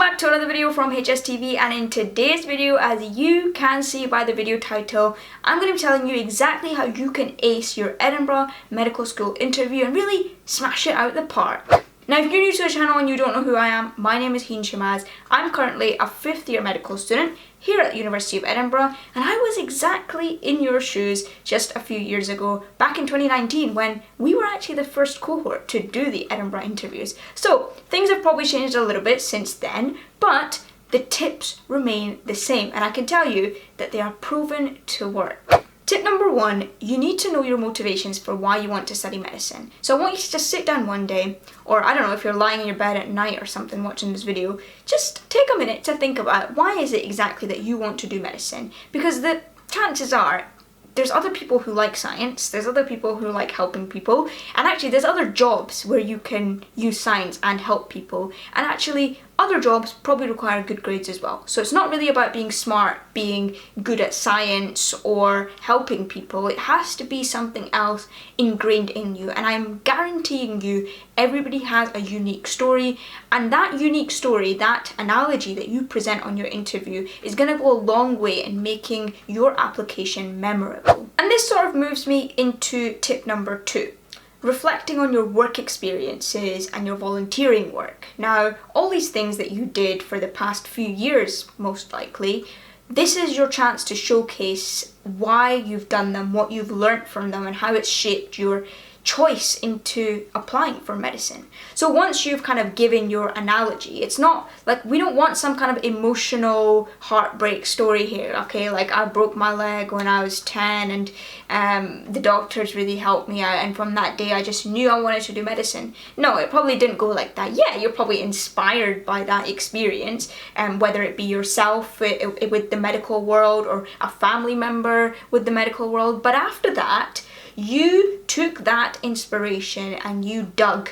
back to another video from HSTV, and in today's video, as you can see by the video title, I'm going to be telling you exactly how you can ace your Edinburgh Medical School interview and really smash it out the park. Now, if you're new to the channel and you don't know who I am, my name is Heen Shamaz. I'm currently a 5th year medical student here at the University of Edinburgh, and I was exactly in your shoes just a few years ago, back in 2019, when we were actually the first cohort to do the Edinburgh interviews. So things have probably changed a little bit since then, but the tips remain the same, and I can tell you that they are proven to work. Tip number 1, you need to know your motivations for why you want to study medicine. So I want you to just sit down one day, or I don't know, if you're lying in your bed at night or something watching this video, just take a minute to think about why is it exactly that you want to do medicine. Because the chances are, there's other people who like science, there's other people who like helping people, and actually there's other jobs where you can use science and help people, and actually other jobs probably require good grades as well. So it's not really about being smart, being good at science, or helping people. It has to be something else ingrained in you, and I'm guaranteeing you everybody has a unique story, and that unique story, that analogy that you present on your interview is going to go a long way in making your application memorable. And this sort of moves me into tip number 2. Reflecting on your work experiences and your volunteering work. Now, all these things that you did for the past few years, most likely, this is your chance to showcase why you've done them, what you've learnt from them, and how it's shaped your choice into applying for medicine. So once you've kind of given your analogy, it's not like, we don't want some kind of emotional heartbreak story here, okay, like I broke my leg when I was 10 and the doctors really helped me out, and from that day I just knew I wanted to do medicine. No, it probably didn't go like that. Yeah, you're probably inspired by that experience, whether it be yourself with the medical world or a family member with the medical world, but after that you took that inspiration and you dug,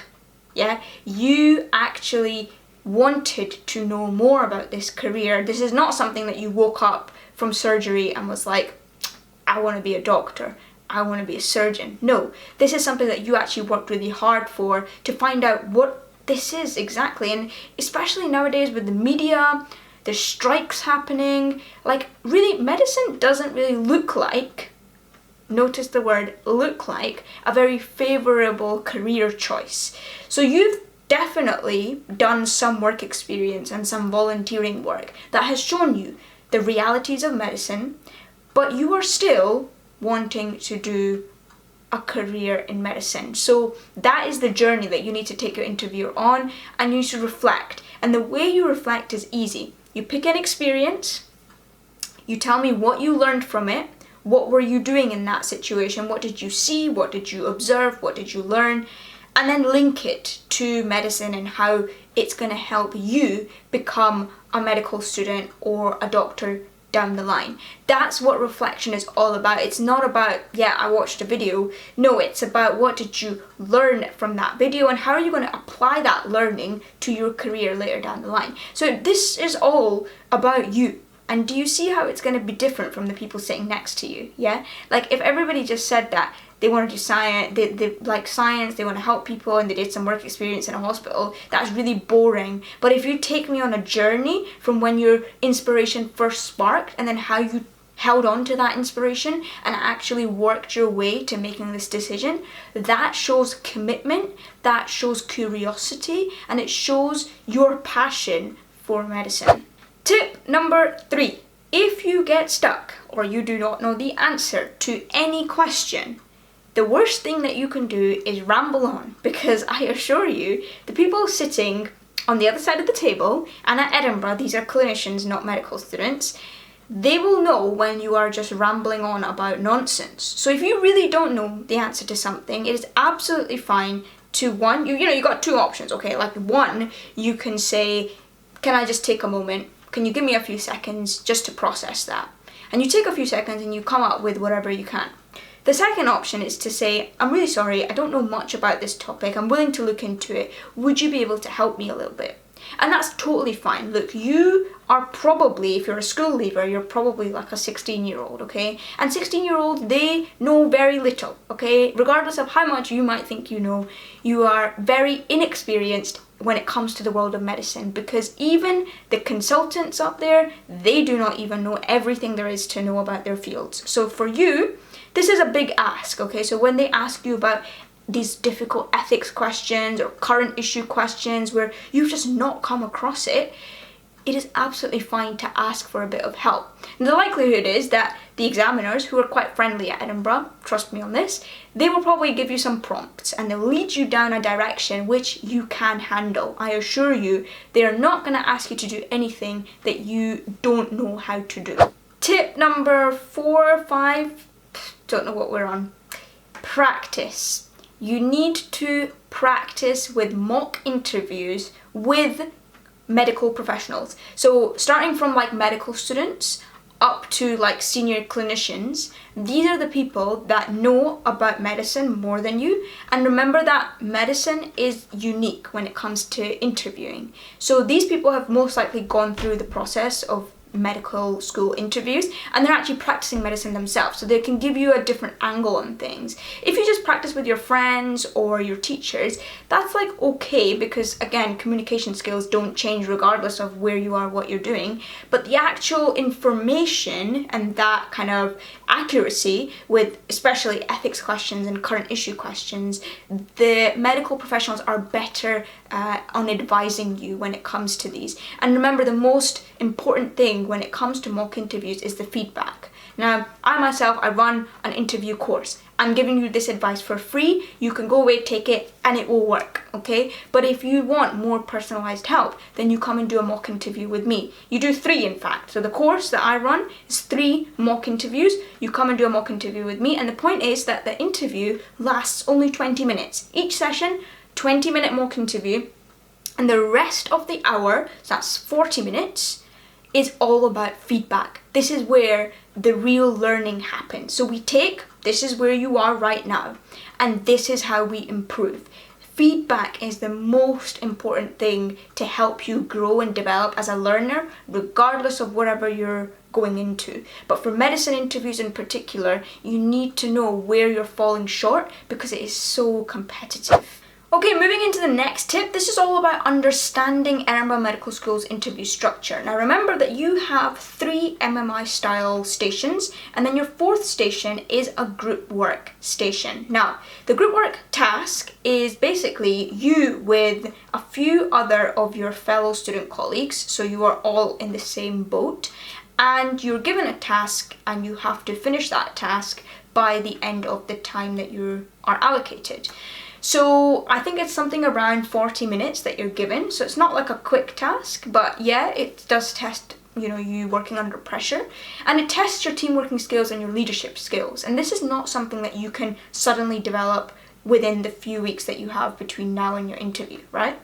yeah? You actually wanted to know more about this career. This is not something that you woke up from surgery and was like, I want to be a doctor, I want to be a surgeon. No, this is something that you actually worked really hard for to find out what this is exactly. And especially nowadays with the media, there's strikes happening, like really medicine doesn't really look like, notice the word look like, a very favourable career choice. So you've definitely done some work experience and some volunteering work that has shown you the realities of medicine, but you are still wanting to do a career in medicine. So that is the journey that you need to take your interviewer on, and you should reflect. And the way you reflect is easy. You pick an experience, you tell me what you learned from it. What were you doing in that situation? What did you see? What did you observe? What did you learn? And then link it to medicine and how it's going to help you become a medical student or a doctor down the line. That's what reflection is all about. It's not about, yeah, I watched a video. No, it's about what did you learn from that video and how are you going to apply that learning to your career later down the line. So this is all about you. And do you see how it's going to be different from the people sitting next to you, yeah? Like if everybody just said that they want to do science, they like science, they want to help people, and they did some work experience in a hospital, that's really boring. But if you take me on a journey from when your inspiration first sparked and then how you held on to that inspiration and actually worked your way to making this decision, that shows commitment, that shows curiosity, and it shows your passion for medicine. Tip number 3, if you get stuck or you do not know the answer to any question, the worst thing that you can do is ramble on, because I assure you, the people sitting on the other side of the table, and at Edinburgh, these are clinicians, not medical students, they will know when you are just rambling on about nonsense. So if you really don't know the answer to something, it is absolutely fine to one, you got 2 options, okay? Like one, you can say, can I just take a moment? Can you give me a few seconds just to process that? And you take a few seconds and you come up with whatever you can. The second option is to say, I'm really sorry, I don't know much about this topic, I'm willing to look into it, would you be able to help me a little bit? And that's totally fine. Look, you are probably, if you're a school leaver, you're probably like a 16-year-old, okay? And 16-year-olds, they know very little, okay? Regardless of how much you might think you know, you are very inexperienced when it comes to the world of medicine, because even the consultants up there, they do not even know everything there is to know about their fields. So for you, this is a big ask, okay? So when they ask you about these difficult ethics questions or current issue questions where you've just not come across it, it is absolutely fine to ask for a bit of help. And the likelihood is that the examiners, who are quite friendly at Edinburgh, trust me on this, they will probably give you some prompts and they'll lead you down a direction which you can handle. I assure you, they are not going to ask you to do anything that you don't know how to do. Tip number 4 or 5, don't know what we're on. Practice. You need to practice with mock interviews with medical professionals. So starting from like medical students up to like senior clinicians, these are the people that know about medicine more than you. And remember that medicine is unique when it comes to interviewing. So these people have most likely gone through the process of medical school interviews and they're actually practicing medicine themselves, so they can give you a different angle on things. If you just practice with your friends or your teachers, that's like okay, because again, communication skills don't change regardless of where you are, what you're doing, but the actual information and that kind of accuracy with especially ethics questions and current issue questions, the medical professionals are better on advising you when it comes to these. And remember, the most important thing when it comes to mock interviews is the feedback. Now, I run an interview course. I'm giving you this advice for free. You can go away, take it, and it will work, okay? But if you want more personalized help, then you come and do a mock interview with me. You do 3, in fact. So the course that I run is 3 mock interviews. You come and do a mock interview with me, and the point is that the interview lasts only 20 minutes. Each session, 20-minute mock interview, and the rest of the hour, so that's 40 minutes, is all about feedback. This is where the real learning happens. So we take, this is where you are right now, and this is how we improve. Feedback is the most important thing to help you grow and develop as a learner, regardless of whatever you're going into. But for medicine interviews in particular, you need to know where you're falling short because it is so competitive. Okay, moving into the next tip, this is all about understanding Edinburgh Medical School's interview structure. Now remember that you have 3 MMI style stations, and then your 4th station is a group work station. Now, the group work task is basically you with a few other of your fellow student colleagues, so you are all in the same boat, and you're given a task and you have to finish that task by the end of the time that you are allocated. So I think it's something around 40 minutes that you're given. So it's not like a quick task, but yeah, it does test, you working under pressure, and it tests your team working skills and your leadership skills. And this is not something that you can suddenly develop within the few weeks that you have between now and your interview, right?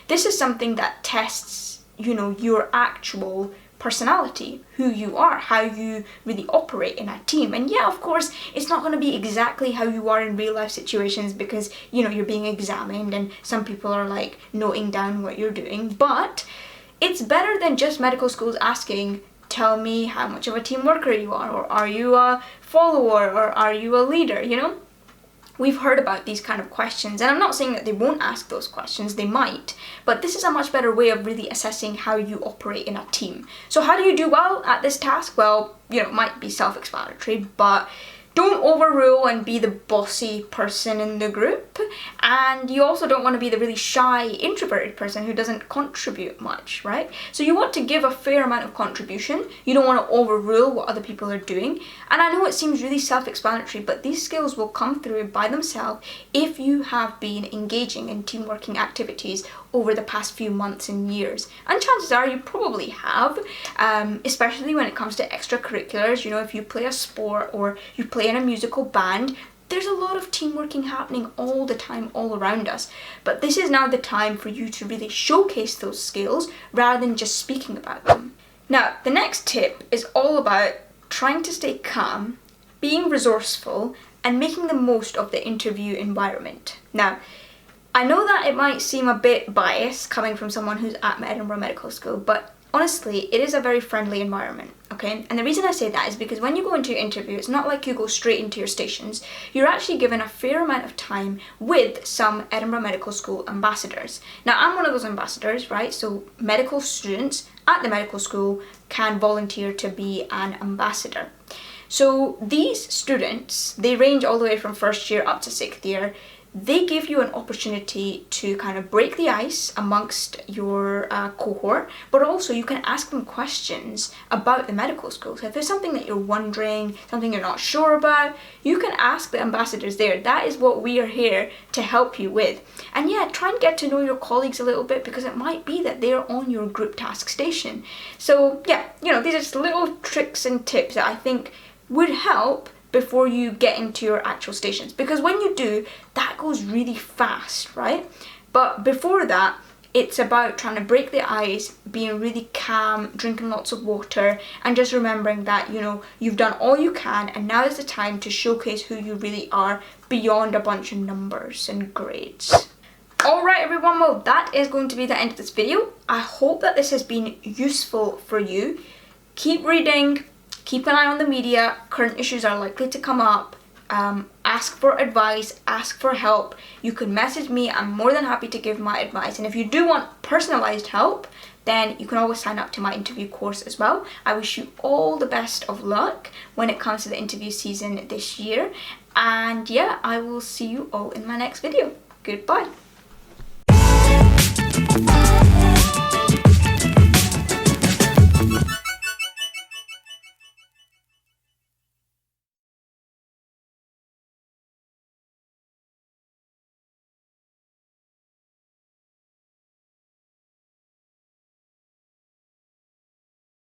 This is something that tests, your actual personality, who you are, how you really operate in a team. And yeah, of course, it's not going to be exactly how you are in real life situations because, you're being examined and some people are like noting down what you're doing. But it's better than just medical schools asking, tell me how much of a team worker you are, or are you a follower, or are you a leader, We've heard about these kind of questions, and I'm not saying that they won't ask those questions, they might, but this is a much better way of really assessing how you operate in a team. So how do you do well at this task? Well, it might be self-explanatory, but don't overrule and be the bossy person in the group, and you also don't want to be the really shy, introverted person who doesn't contribute much, right? So you want to give a fair amount of contribution. You don't want to overrule what other people are doing. And I know it seems really self-explanatory, but these skills will come through by themselves if you have been engaging in team working activities over the past few months and years. And chances are you probably have, especially when it comes to extracurriculars. If you play a sport or you play in a musical band, there's a lot of team working happening all the time, all around us. But this is now the time for you to really showcase those skills rather than just speaking about them. Now, the next tip is all about trying to stay calm, being resourceful, and making the most of the interview environment. Now, I know that it might seem a bit biased coming from someone who's at Edinburgh Medical School, but honestly, it is a very friendly environment, okay? And the reason I say that is because when you go into your interview, it's not like you go straight into your stations. You're actually given a fair amount of time with some Edinburgh Medical School ambassadors. Now, I'm one of those ambassadors, right? So medical students at the medical school can volunteer to be an ambassador. So these students, they range all the way from first year up to sixth year. They give you an opportunity to kind of break the ice amongst your cohort, but also you can ask them questions about the medical school. So if there's something that you're wondering, something you're not sure about, you can ask the ambassadors there. That is what we are here to help you with. And yeah, try and get to know your colleagues a little bit, because it might be that they're on your group task station. So yeah, you know, these are just little tricks and tips that I think would help before you get into your actual stations, because when you do, that goes really fast, right? But before that, it's about trying to break the ice, being really calm, drinking lots of water, and just remembering that, you know, you've done all you can, and now is the time to showcase who you really are beyond a bunch of numbers and grades. Alright everyone, well that is going to be the end of this video. I hope that this has been useful for you. Keep reading. Keep an eye on the media. Current issues are likely to come up. Ask for advice, ask for help. You can message me. I'm more than happy to give my advice. And if you do want personalized help, then you can always sign up to my interview course as well. I wish you all the best of luck when it comes to the interview season this year. And yeah, I will see you all in my next video. Goodbye.